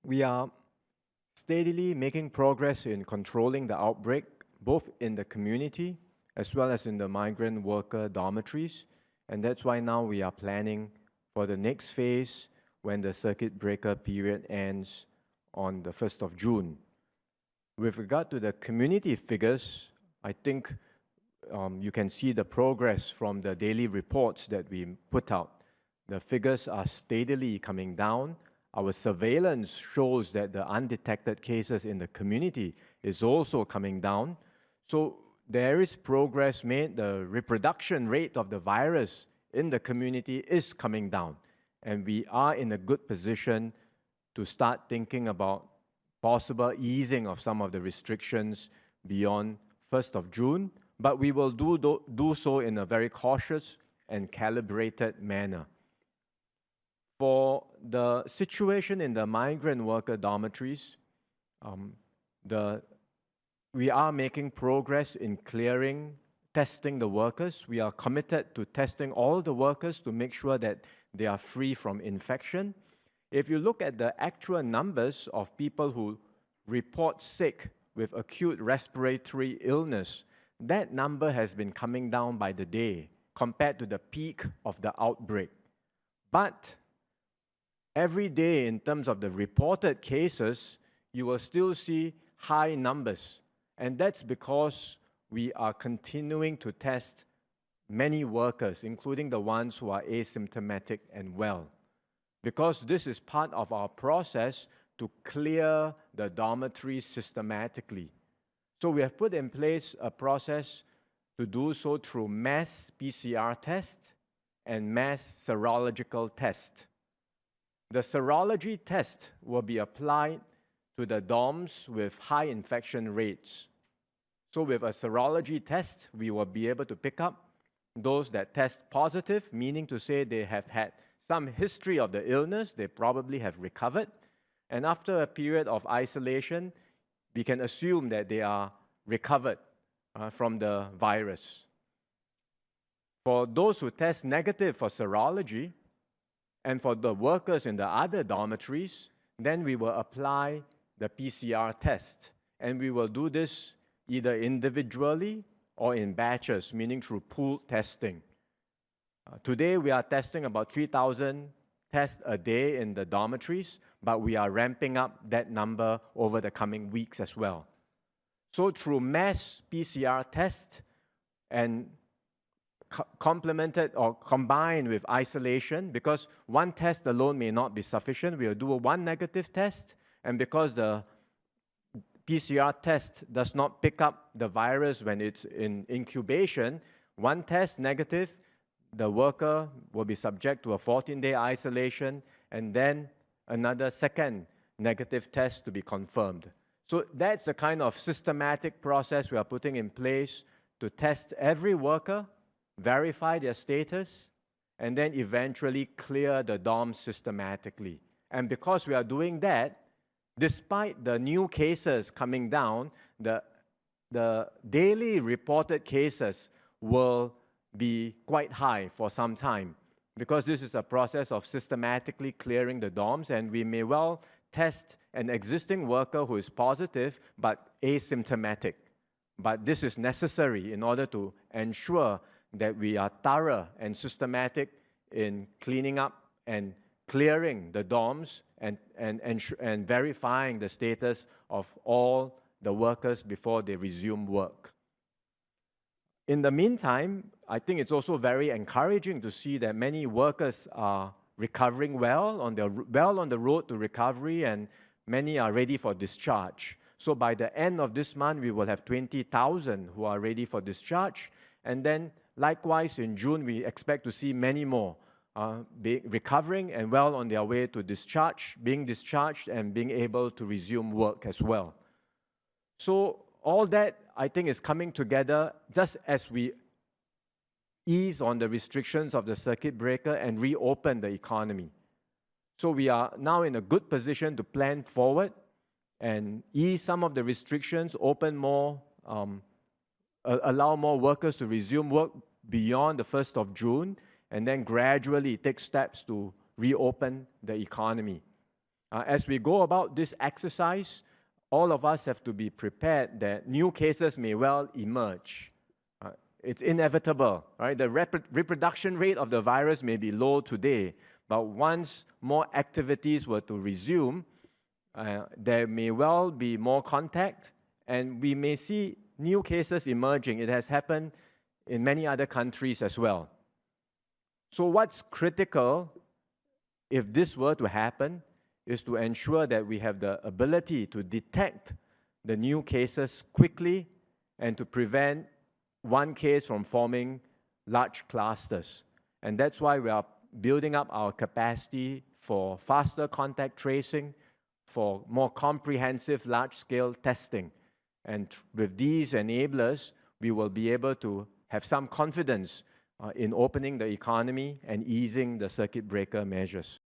We are steadily making progress in controlling the outbreak, both in the community as well as in the migrant worker dormitories. And that's why now we are planning for the next phase when the circuit breaker period ends on the 1st of June. With regard to the community figures, I think you can see the progress from the daily reports that we put out. The figures are steadily coming down. Our surveillance shows that the undetected cases in the community is also coming down. So there is progress made. The reproduction rate of the virus in the community is coming down. And we are in a good position to start thinking about possible easing of some of the restrictions beyond 1st of June. But we will do so in a very cautious and calibrated manner. For the situation in the migrant worker dormitories, we are making progress in testing the workers. We are committed to testing all the workers to make sure that they are free from infection. If you look at the actual numbers of people who report sick with acute respiratory illness, that number has been coming down by the day compared to the peak of the outbreak. But every day, in terms of the reported cases, you will still see high numbers. And that's because we are continuing to test many workers, including the ones who are asymptomatic and well. Because this is part of our process to clear the dormitories systematically. So we have put in place a process to do so through mass PCR test and mass serological test. The serology test will be applied to the dorms with high infection rates. So with a serology test, we will be able to pick up those that test positive, meaning to say they have had some history of the illness, they probably have recovered, and after a period of isolation, we can assume that they are recovered from the virus. For those who test negative for serology, and for the workers in the other dormitories, then we will apply the PCR test. And we will do this either individually or in batches, meaning through pooled testing. Today, we are testing about 3,000 tests a day in the dormitories, but we are ramping up that number over the coming weeks as well. So through mass PCR test and complemented or combined with isolation, because one test alone may not be sufficient, we'll do one negative test, and because the PCR test does not pick up the virus when it's in incubation, one test negative, the worker will be subject to a 14-day isolation, and then another second negative test to be confirmed. So that's the kind of systematic process we are putting in place to test every worker, verify their status, and then eventually clear the dorms systematically. And because we are doing that, despite the new cases coming down, the daily reported cases will be quite high for some time, because this is a process of systematically clearing the dorms, and we may well test an existing worker who is positive but asymptomatic. But this is necessary in order to ensure that we are thorough and systematic in cleaning up and clearing the dorms and verifying the status of all the workers before they resume work. In the meantime, I think it's also very encouraging to see that many workers are recovering well on the road to recovery, and many are ready for discharge. So by the end of this month, we will have 20,000 who are ready for discharge, and then likewise in June, we expect to see many more recovering and well on their way to discharge, being discharged and being able to resume work as well. So all that, I think, is coming together just as we ease on the restrictions of the circuit breaker and reopen the economy. So we are now in a good position to plan forward and ease some of the restrictions, open more, allow more workers to resume work beyond the 1st of June, and then gradually take steps to reopen the economy. As we go about this exercise, all of us have to be prepared that new cases may well emerge. It's inevitable, right? The reproduction rate of the virus may be low today, but once more activities were to resume, there may well be more contact, and we may see new cases emerging. It has happened in many other countries as well. So what's critical, if this were to happen, is to ensure that we have the ability to detect the new cases quickly and to prevent one case from forming large clusters. And that's why we are building up our capacity for faster contact tracing, for more comprehensive large-scale testing. And with these enablers, we will be able to have some confidence in opening the economy and easing the circuit breaker measures.